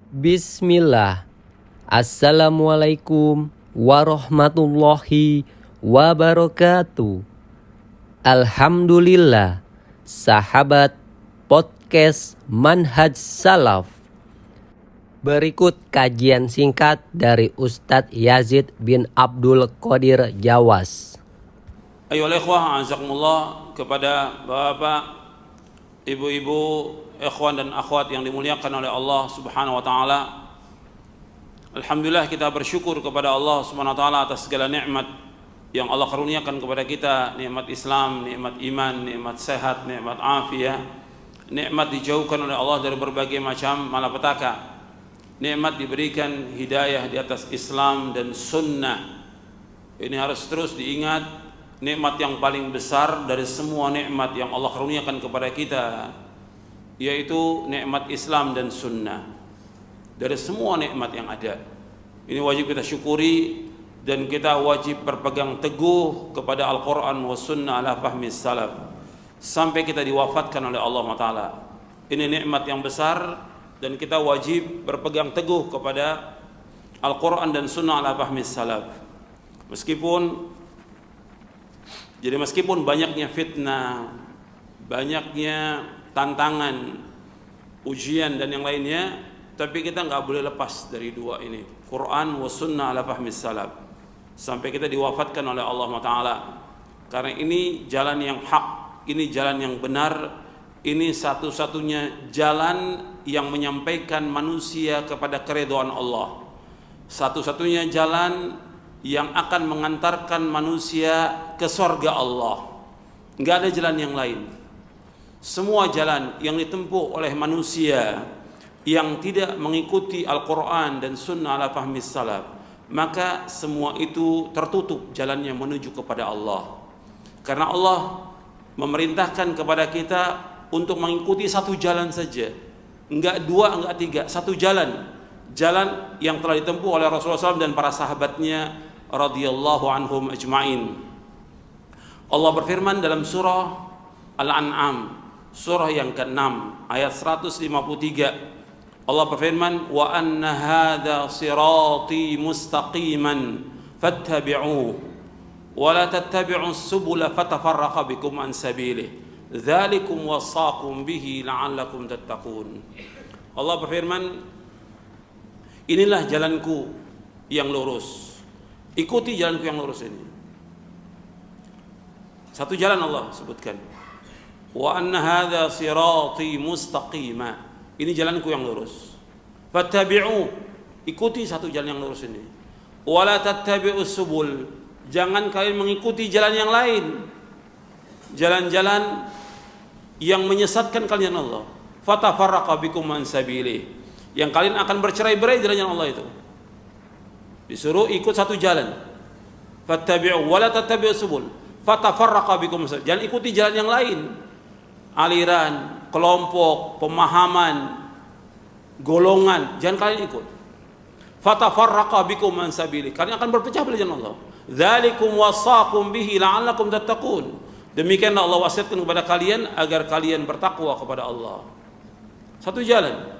Bismillah. Assalamualaikum warahmatullahi wabarakatuh. Alhamdulillah, sahabat podcast Manhaj Salaf. Berikut kajian singkat dari Ustadz Yazid bin Abdul Qadir Jawas. Ayolah ikhwah, azakumullah, kepada bapak, ibu-ibu, ikhwan dan akhwat yang dimuliakan oleh Allah Subhanahu wa taala. Alhamdulillah, kita bersyukur kepada Allah Subhanahu wa taala atas segala nikmat yang Allah karuniakan kepada kita, nikmat Islam, nikmat iman, nikmat sehat, nikmat afiat, nikmat dijauhkan oleh Allah dari berbagai macam malapetaka. Nikmat diberikan hidayah di atas Islam dan sunnah. Ini harus terus diingat, nikmat yang paling besar dari semua nikmat yang Allah karuniakan kepada kita, yaitu nikmat Islam dan sunnah. Dari semua nikmat yang ada, ini wajib kita syukuri dan kita wajib berpegang teguh kepada Al-Quran wa sunnah ala fahmi salaf sampai kita diwafatkan oleh Allah Ta'ala. Ini nikmat yang besar dan kita wajib berpegang teguh kepada Al-Quran dan sunnah ala fahmi salaf. Meskipun banyaknya fitnah, banyaknya tantangan, ujian dan yang lainnya, tapi kita nggak boleh lepas dari dua ini, Quran wa sunnah ala fahmi salaf, sampai kita diwafatkan oleh Allah Ta'ala. Karena ini jalan yang hak, ini jalan yang benar, ini satu-satunya jalan yang menyampaikan manusia kepada keridhaan Allah, satu-satunya jalan yang akan mengantarkan manusia ke surga Allah. Nggak ada jalan yang lain. Semua jalan yang ditempuh oleh manusia yang tidak mengikuti Al-Quran dan sunnah ala fahmi salaf, maka semua itu tertutup jalannya menuju kepada Allah. Karena Allah memerintahkan kepada kita untuk mengikuti satu jalan saja, enggak dua, enggak tiga, satu jalan. Jalan yang telah ditempuh oleh Rasulullah SAW dan para sahabatnya radhiyallahu anhum ajma'in. Allah berfirman dalam surah Al-An'am, surah yang ke-6 ayat 153. Allah berfirman, wa anna hadha sirati mustaqiman fattabi'uhu wa la tattabi'us subula fatafarraqa bikum an sabilihi dzalikum wasaqum bihi la'allakum tattaqun. Allah berfirman, inilah jalanku yang lurus, ikuti jalanku yang lurus ini. Satu jalan Allah sebutkan, wa anna hadha sirati mustaqima, ini jalanku yang lurus. Fattabi'u, ikuti satu jalan yang lurus ini. Wala tattabi'us subul, jangan kalian mengikuti jalan yang lain, jalan-jalan yang menyesatkan kalian Allah. Fatafarraqa bikum an sabilihi, yang kalian akan bercerai-berai dari jalan Allah itu. Disuruh ikut satu jalan. Fattabi'u wala tattabi'us subul fatafarraqa bikum, jangan ikuti jalan yang lain, aliran, kelompok, pemahaman, golongan, jangan kalian ikut. Fatafarraqa bikum an sabili, kalian akan berpecah belah jalan Allah. Dzalikum wasaqum bihi la'allakum tattaqun, demikianlah Allah wasiatkan kepada kalian agar kalian bertakwa kepada Allah. Satu jalan.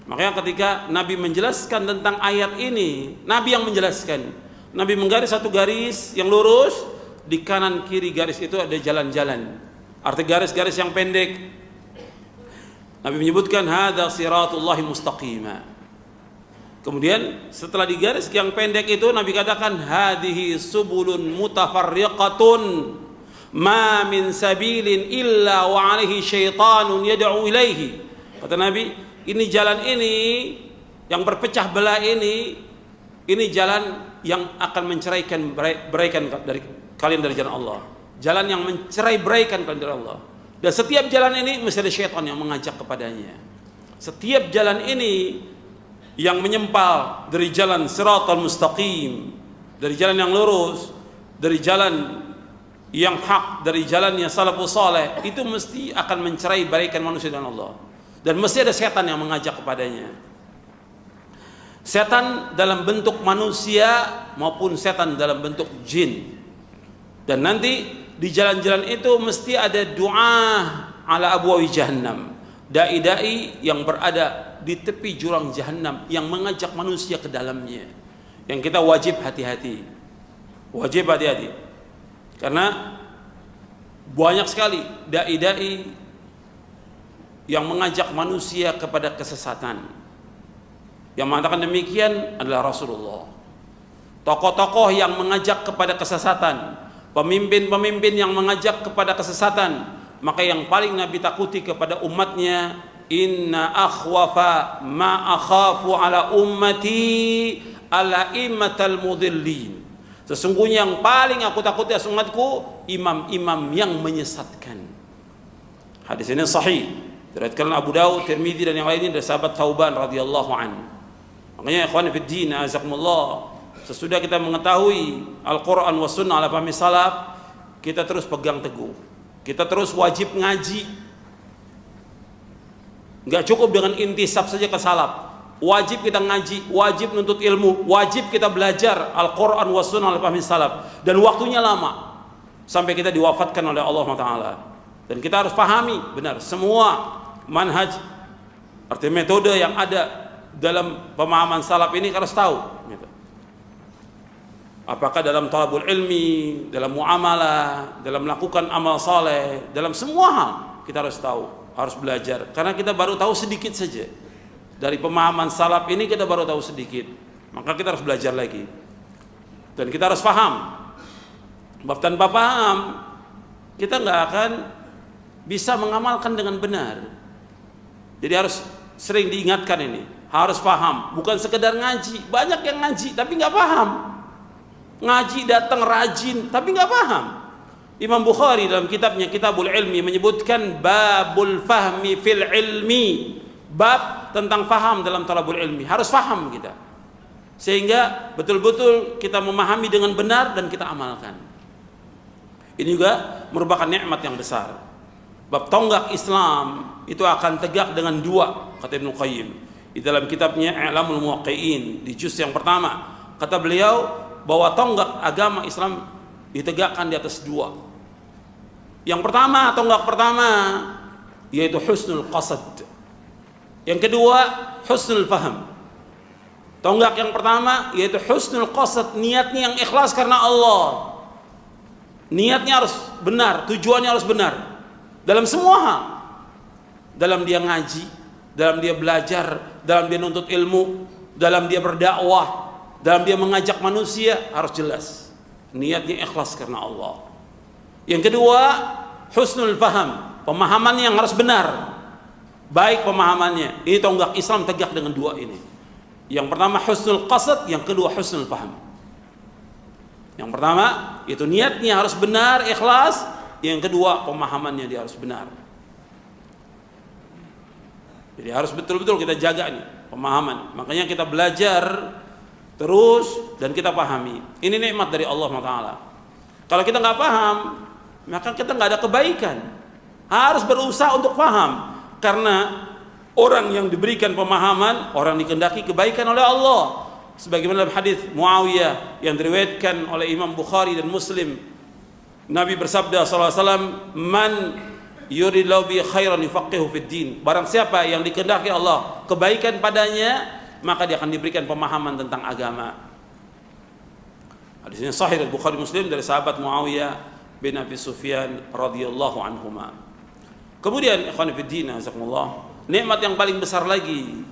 Makanya ketika Nabi menjelaskan tentang ayat ini, Nabi yang menjelaskan, Nabi menggaris satu garis yang lurus, di kanan kiri garis itu ada jalan-jalan. Arti garis-garis yang pendek, Nabi menyebutkan hadza siratullahi mustaqima. Kemudian setelah di garis yang pendek itu Nabi katakan hadhihi subulun mutafarriqatun ma min sabilin illa wa alaihi syaitanun yad'u ilaihi. Kata Nabi, ini jalan ini yang berpecah belah ini jalan yang akan menceraikan beraikan dari kalian dari jalan Allah. Jalan yang mencerai-beraikan kalian dari Allah. Dan setiap jalan ini mesti ada syaitan yang mengajak kepadanya. Setiap jalan ini yang menyempal dari jalan siratal mustaqim, dari jalan yang lurus, dari jalan yang hak, dari jalannya salafus saleh, itu mesti akan mencerai-beraikan manusia dengan Allah. Dan mesti ada setan yang mengajak kepadanya. Setan dalam bentuk manusia maupun setan dalam bentuk jin. Dan nanti di jalan-jalan itu mesti ada doa ala abwabi jahannam, dai-dai yang berada di tepi jurang jahanam yang mengajak manusia ke dalamnya. Yang kita wajib hati-hati. Wajib hati-hati. Karena banyak sekali dai-dai yang mengajak manusia kepada kesesatan. Yang mengatakan demikian adalah Rasulullah. Tokoh-tokoh yang mengajak kepada kesesatan, pemimpin-pemimpin yang mengajak kepada kesesatan, maka yang paling Nabi takuti kepada umatnya, inna akhwafa ma akhafu ala ummati ala immatal mudillin. Sesungguhnya yang paling aku takuti atas umatku, imam-imam yang menyesatkan. Hadis ini sahih, diriwayatkan Abu Daud, Tirmidzi dan yang lainnya dari sahabat Thauban radhiyallahu anhu. Makanya ikhwan fi din, azakumullah, sesudah kita mengetahui Al-Quran wa Sunnah ala fahmi salaf, kita terus pegang teguh, kita terus wajib ngaji. Nggak cukup dengan intisab saja ke salaf, wajib kita ngaji, wajib menuntut ilmu, wajib kita belajar Al-Quran wa Sunnah ala fahmi salaf. Dan waktunya lama, sampai kita diwafatkan oleh Allah Ta'ala. Dan kita harus pahami benar semua manhaj, arti metode yang ada dalam pemahaman salaf ini harus tahu. Apakah dalam talabul ilmi, dalam muamalah, dalam melakukan amal saleh, dalam semua hal kita harus tahu, harus belajar. Karena kita baru tahu sedikit saja. Dari pemahaman salaf ini kita baru tahu sedikit. Maka kita harus belajar lagi. Dan kita harus paham. Sebab tanpa paham, kita nggak akan bisa mengamalkan dengan benar. Jadi harus sering diingatkan ini. Harus paham, bukan sekedar ngaji. Banyak yang ngaji tapi nggak paham. Ngaji datang rajin tapi nggak paham. Imam Bukhari dalam kitabnya Kitabul Ilmi menyebutkan babul fahmi fil ilmi, bab tentang paham dalam talabul ilmi. Harus paham kita, sehingga betul-betul kita memahami dengan benar dan kita amalkan. Ini juga merupakan nikmat yang besar. Bab tonggak Islam itu akan tegak dengan dua, kata Ibnu Qayyim di dalam kitabnya I'lamul Muwaqqi'in di juz yang pertama. Kata beliau bahwa tonggak agama Islam ditegakkan di atas dua. Yang pertama, tonggak pertama yaitu husnul qasad. Yang kedua, husnul faham. Tonggak yang pertama yaitu husnul qasad, niatnya yang ikhlas karena Allah. Niatnya harus benar, tujuannya harus benar dalam semua hal. Dalam dia ngaji, dalam dia belajar, dalam dia nuntut ilmu, dalam dia berdakwah, dalam dia mengajak manusia, harus jelas niatnya ikhlas karena Allah. Yang kedua, husnul faham, pemahaman yang harus benar, baik pemahamannya. Ini tonggak Islam tegak dengan dua ini. Yang pertama husnul qasad, yang kedua husnul faham. Yang pertama itu niatnya harus benar, ikhlas. Yang kedua pemahamannya dia harus benar. Jadi harus betul-betul kita jaga nih pemahaman. Makanya kita belajar terus dan kita pahami. Ini nikmat dari Allah Taala. Kalau kita nggak paham, maka kita nggak ada kebaikan. Harus berusaha untuk paham, karena orang yang diberikan pemahaman, orang dikehendaki kebaikan oleh Allah. Sebagaimana dalam hadis Muawiyah yang diriwayatkan oleh Imam Bukhari dan Muslim, Nabi bersabda sallallahu alaihi wasallam, "Man yuridillahu bi khairan yufaqihu fid din." Barang siapa yang dikehendaki Allah kebaikan padanya, maka dia akan diberikan pemahaman tentang agama. Hadis ini sahih dari Bukhari Muslim dari sahabat Muawiyah bin Abi Sufyan radhiyallahu anhuma. Kemudian ikhwan fillah, jazakumullah, nikmat yang paling besar lagi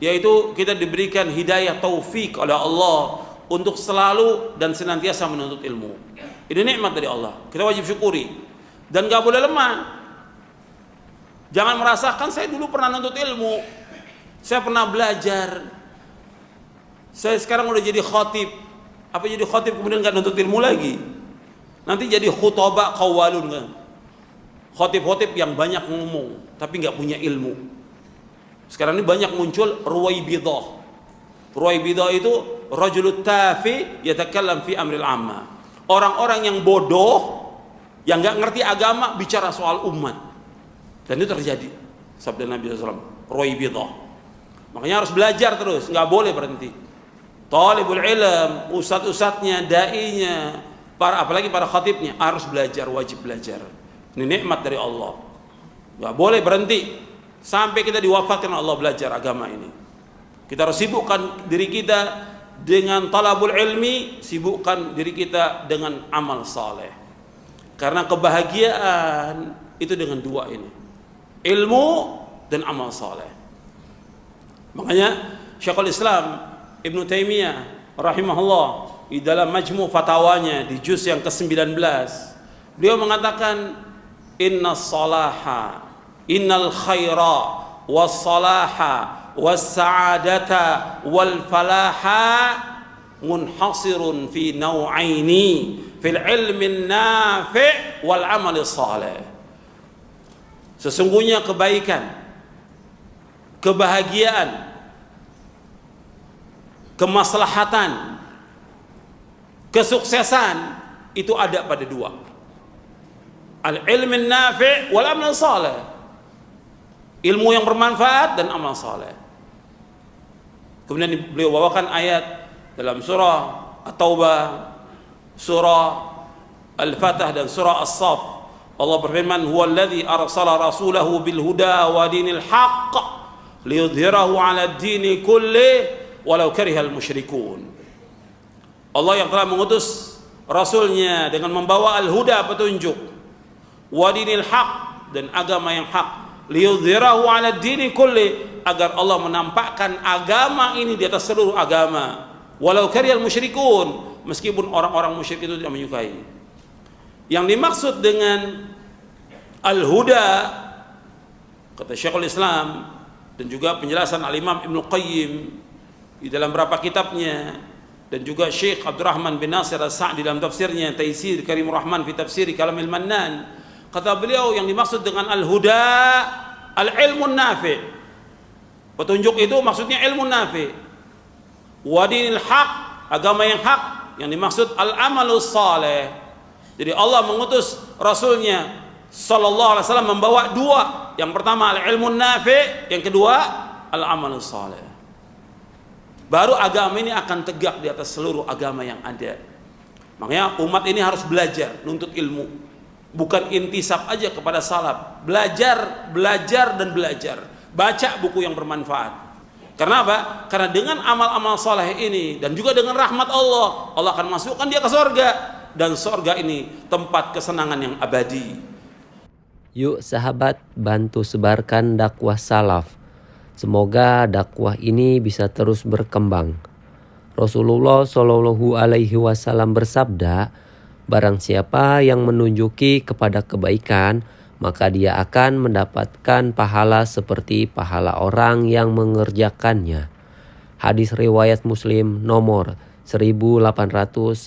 yaitu kita diberikan hidayah taufik oleh Allah untuk selalu dan senantiasa menuntut ilmu. Ini nikmat dari Allah. Kita wajib syukuri dan gak boleh lemah. Jangan merasakan saya dulu pernah nuntut ilmu, saya pernah belajar, saya sekarang udah jadi khatib. Apa jadi khatib kemudian gak nuntut ilmu lagi? Nanti jadi khutbah qawwalun kan? Khatib-khatib yang banyak ngomong tapi gak punya ilmu. Sekarang ini banyak muncul ruwaibidah. Ruwaibidah itu rajulut tafi yatakallam fi amril amma. Orang-orang yang bodoh, yang gak ngerti agama, bicara soal umat. Dan itu terjadi. Sabda Nabi SAW, ruwaibidah. Makanya harus belajar terus, nggak boleh berhenti. Talibul ilm, ustadz-ustadznya, dai-nya, apalagi para khatibnya harus belajar, wajib belajar. Ini nikmat dari Allah. Gak boleh berhenti sampai kita diwafatkan Allah belajar agama ini. Kita harus sibukkan diri kita dengan talabul ilmi, sibukkan diri kita dengan amal saleh. Karena kebahagiaan itu dengan dua ini, ilmu dan amal saleh. Makanya Syekhul Islam Ibnu Taimiyah rahimahullah di dalam majmu' fatwanya di juz yang ke-19, beliau mengatakan innal khaira was salaha was sa'adata wal falaha munhasirun fi naw'aini fil ilmi nafi' wal amal salih. Sesungguhnya kebaikan, kebahagiaan, kemaslahatan, kesuksesan itu ada pada dua, al-ilmi nafi' wal amal salih, ilmu yang bermanfaat dan amal saleh. Kemudian beliau bawakan ayat dalam surah At-Taubah, surah Al-Fatah dan surah As-Saff. Allah berfirman, "Huwallazi arsala rasulahu bil huda wa dinil haqq liyudhhirahu 'ala ad-dini kulli walau karihal musyrikun." Allah yang telah mengutus rasulnya dengan membawa al-huda, petunjuk, wa dinil haqq, dan agama yang hak, liyudhhirahu 'ala ad-dini kulli, agar Allah menampakkan agama ini di atas seluruh agama, walau karihal musyrikun, meskipun orang-orang musyrik itu tidak menyukai. Yang dimaksud dengan al-huda, kata Syekhul Islam dan juga penjelasan al-Imam Ibnu Qayyim di dalam beberapa kitabnya, dan juga Syekh Abdurrahman bin Nasir As-Sa'di dalam tafsirnya Taisir Karimur Rahman fi Tafsiri Kalamil Mannan, kata beliau yang dimaksud dengan al-huda al-ilmun nafi'. Petunjuk itu maksudnya ilmu nafi'. Wa dinil haq, agama yang hak, yang dimaksud al-amalus saleh. Jadi Allah mengutus rasulnya sallallahu alaihi wasallam membawa dua. Yang pertama al-ilmun nafi', yang kedua al-amalus saleh. Baru agama ini akan tegak di atas seluruh agama yang ada. Makanya umat ini harus belajar, nuntut ilmu. Bukan intisab aja kepada salaf. Belajar, belajar dan belajar. Baca buku yang bermanfaat. Karena apa? Karena dengan amal-amal saleh ini dan juga dengan rahmat Allah, Allah akan masukkan dia ke surga, dan surga ini tempat kesenangan yang abadi. Yuk sahabat, bantu sebarkan dakwah salaf. Semoga dakwah ini bisa terus berkembang. Rasulullah Shallallahu Alaihi Wasallam bersabda, barang siapa yang menunjuki kepada kebaikan, maka dia akan mendapatkan pahala seperti pahala orang yang mengerjakannya. Hadis riwayat Muslim nomor 1893.